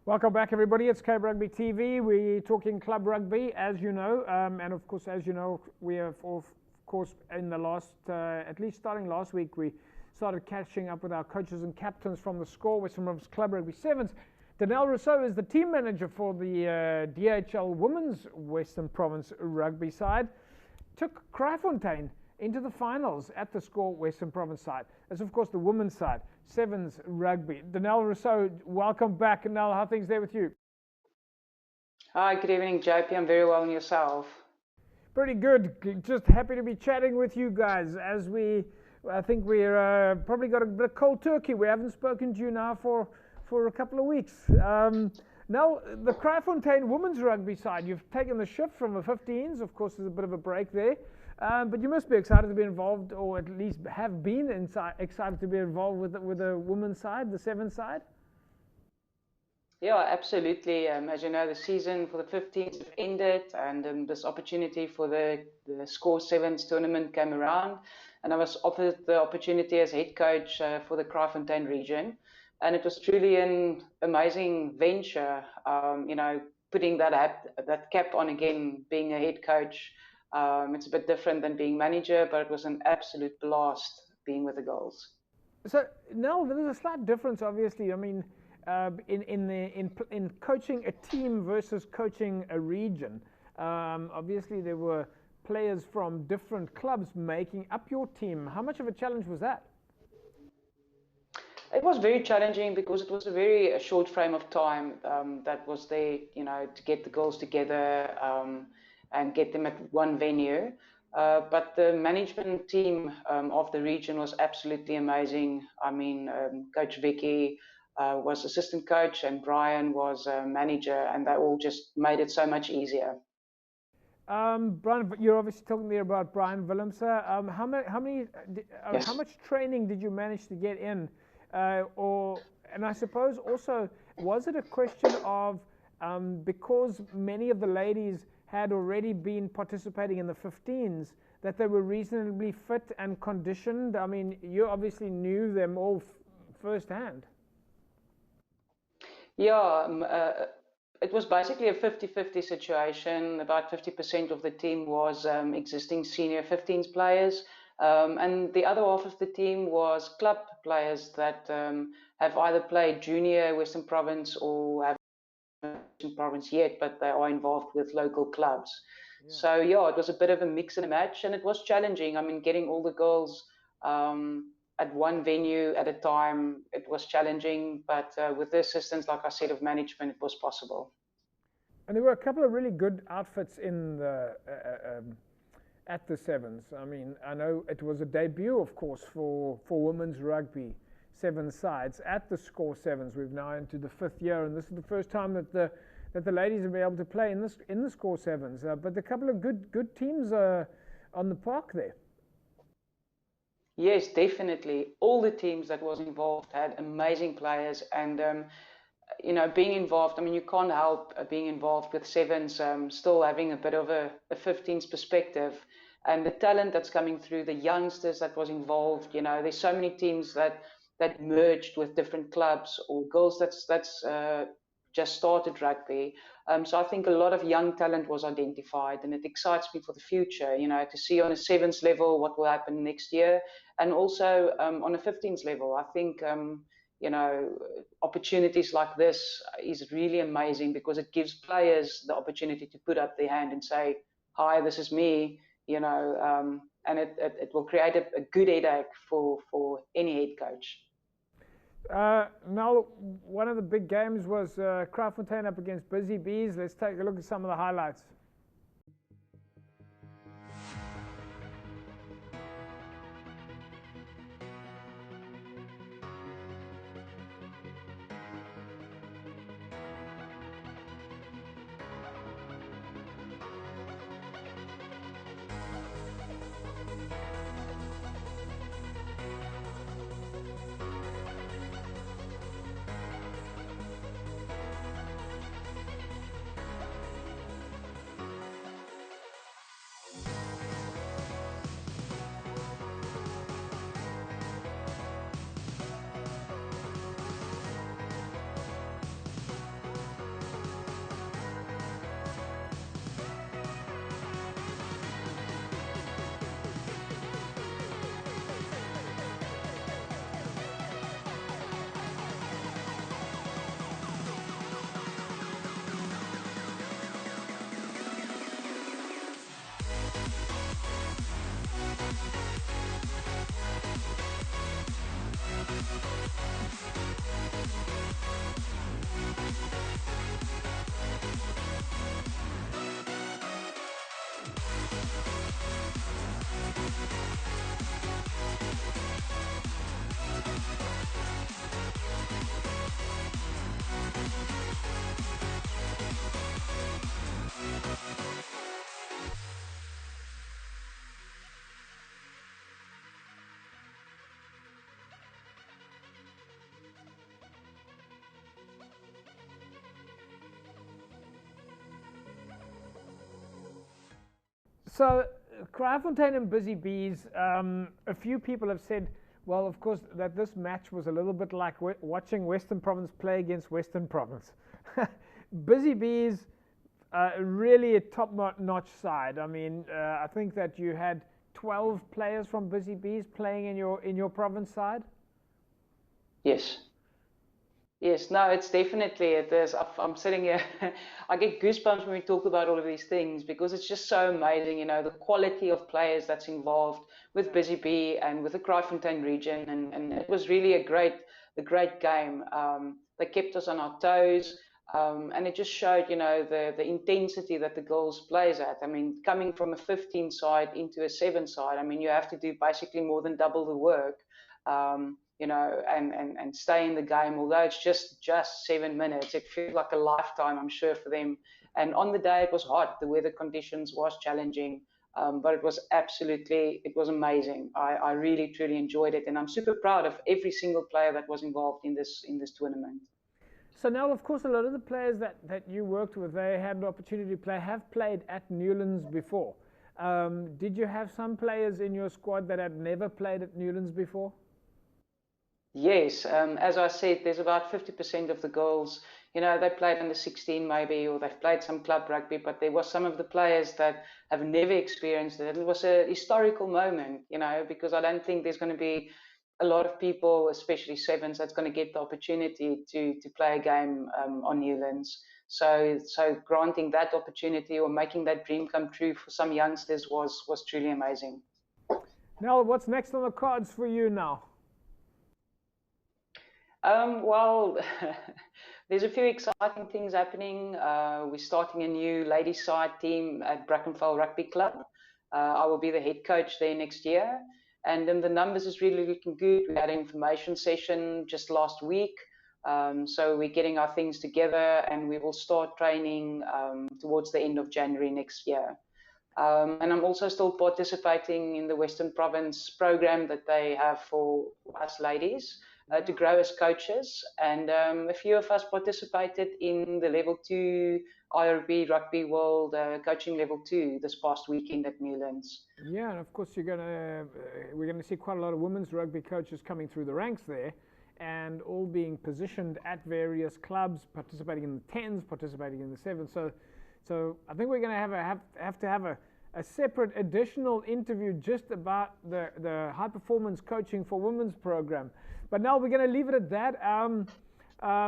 Welcome back, everybody. It's Cape Rugby TV. We're talking club rugby, as you know, and of course, as you know, we have, of course, in the last, at least starting last week, we started catching up with our coaches and captains from the SCORE Western Province Club Rugby Sevens. Danel Russouw is the team manager for the DHL Women's Western Province Rugby side. Took Kraaifontein into the finals at the SCORE Western Province side. That's, of course, the women's side, Sevens Rugby. Danel Russouw, welcome back. Danel, how are things there with you? Hi, good evening, JP. I'm very well, and yourself? Pretty good. Just happy to be chatting with you guys as I think we're probably got a bit of cold turkey. We haven't spoken to you now for a couple of weeks. Now, the Kraaifontein women's rugby side, you've taken the shift from the 15s. Of course, there's a bit of a break there. But you must be excited to be involved, or at least have been excited to be involved with the women's side, the sevens side? Yeah, absolutely. As you know, the season for the 15s ended, and this opportunity for the SCORE Sevens tournament came around, and I was offered the opportunity as head coach for the Kraaifontein region, and it was truly an amazing venture. Putting that cap on again, being a head coach. It's a bit different than being manager, but it was an absolute blast being with the girls. So now there's a slight difference, obviously. I mean, in coaching a team versus coaching a region. Obviously, there were players from different clubs making up your team. How much of a challenge was that? It was very challenging because it was a very short frame of time that was there, to get the girls together. And get them at one venue. But the management team of the region was absolutely amazing. I mean, Coach Vicky was assistant coach and Brian was manager, and they all just made it so much easier. Brian, you're obviously talking there about Brian Willemse. Yes. How much training did you manage to get in? And I suppose also, was it a question of, because many of the ladies had already been participating in the 15s, that they were reasonably fit and conditioned? I mean, you obviously knew them all firsthand. Yeah, it was basically a 50-50 situation. About 50% of the team was existing senior 15s players, and the other half of the team was club players that have either played junior Western Province or have Province yet, but they are involved with local clubs. Yeah. So yeah, it was a bit of a mix and a match, and it was challenging. I mean, getting all the girls at one venue at a time, it was challenging, but with the assistance, like I said, of management, it was possible. And there were a couple of really good outfits in the at the Sevens. I mean, I know it was a debut, of course, for women's rugby. 7 sides at the SCORE Sevens. We've now into the 5th year, and this is the first time that the ladies will be able to play in the SCORE Sevens. But a couple of good teams on the park there. Yes, definitely. All the teams that was involved had amazing players, and being involved. I mean, you can't help being involved with Sevens, still having a bit of a 15s perspective, and the talent that's coming through, the youngsters that was involved. There's so many teams that merged with different clubs or girls that's just started rugby. So I think a lot of young talent was identified, and it excites me for the future, to see on a 7s level what will happen next year, and also on a 15s level. I think, opportunities like this is really amazing because it gives players the opportunity to put up their hand and say, hi, this is me, and it will create a good headache for any head coach. Now, one of the big games was Kraaifontein up against Busy Bees. Let's take a look at some of the highlights. So, Kraaifontein and Busy Bees, a few people have said, well, of course, that this match was a little bit like watching Western Province play against Western Province. Busy Bees, really a top-notch side. I mean, I think that you had 12 players from Busy Bees playing in your province side. Yes. Yes, no, it's definitely, it is. I'm sitting here, I get goosebumps when we talk about all of these things because it's just so amazing, you know, the quality of players that's involved with Busy Bee and with the Kraaifontein region. And it was really a great game. They kept us on our toes. And it just showed, you know, the intensity that the girls plays at. I mean, coming from a 15 side into a 7 side, I mean, you have to do basically more than double the work. You know, and stay in the game. Although it's just 7 minutes, it feels like a lifetime, I'm sure, for them. And on the day it was hot, the weather conditions was challenging, but it was amazing. I really truly enjoyed it, and I'm super proud of every single player that was involved in this tournament. So now, of course, a lot of the players that you worked with, they had an opportunity to play, have played at Newlands before. Did you have some players in your squad that had never played at Newlands before? Yes, as I said, there's about 50% of the girls, you know, they played under 16 maybe, or they've played some club rugby, but there was some of the players that have never experienced it. It was a historical moment, you know, because I don't think there's going to be a lot of people, especially sevens, that's going to get the opportunity to play a game on Newlands. So granting that opportunity or making that dream come true for some youngsters was truly amazing. Now, what's next on the cards for you now? Well, there's a few exciting things happening. We're starting a new ladies' side team at Brackenfell Rugby Club. I will be the head coach there next year. And then the numbers is really looking good. We had an information session just last week. So we're getting our things together and we will start training towards the end of January next year. And I'm also still participating in the Western Province program that they have for us ladies. To grow as coaches, and a few of us participated in the level 2 IRB Rugby World coaching level 2 this past weekend at Newlands. Yeah, and of course we're gonna see quite a lot of women's rugby coaches coming through the ranks there, and all being positioned at various clubs, participating in the 10s, participating in the 7s. So I think we're gonna have to have a separate additional interview just about the high performance coaching for women's program. But now we're going to leave it at that.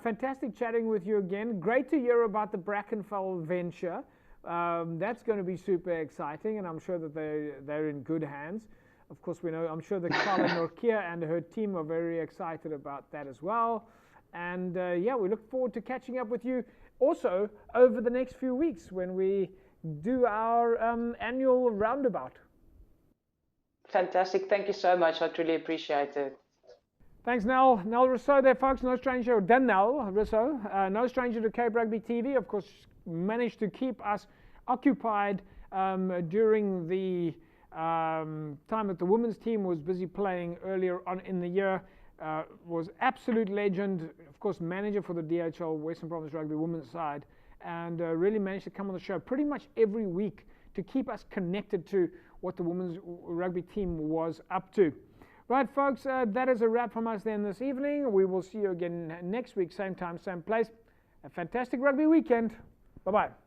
Fantastic chatting with you again. Great to hear about the Brackenfell venture. That's going to be super exciting, and I'm sure that they're in good hands. Of course, I'm sure that Carla Norkia and her team are very excited about that as well. And yeah, we look forward to catching up with you also over the next few weeks when we do our annual roundabout. Fantastic. Thank you so much. I truly appreciate it. Thanks, Danel Russouw there, folks. No stranger, Danel Russouw, no stranger to Cape Rugby TV. Of course, managed to keep us occupied during the time that the women's team was busy playing earlier on in the year. Was absolute legend, of course, manager for the DHL Western Province Rugby women's side, and really managed to come on the show pretty much every week to keep us connected to what the women's rugby team was up to. Right, folks, that is a wrap from us then this evening. We will see you again next week, same time, same place. A fantastic rugby weekend. Bye-bye.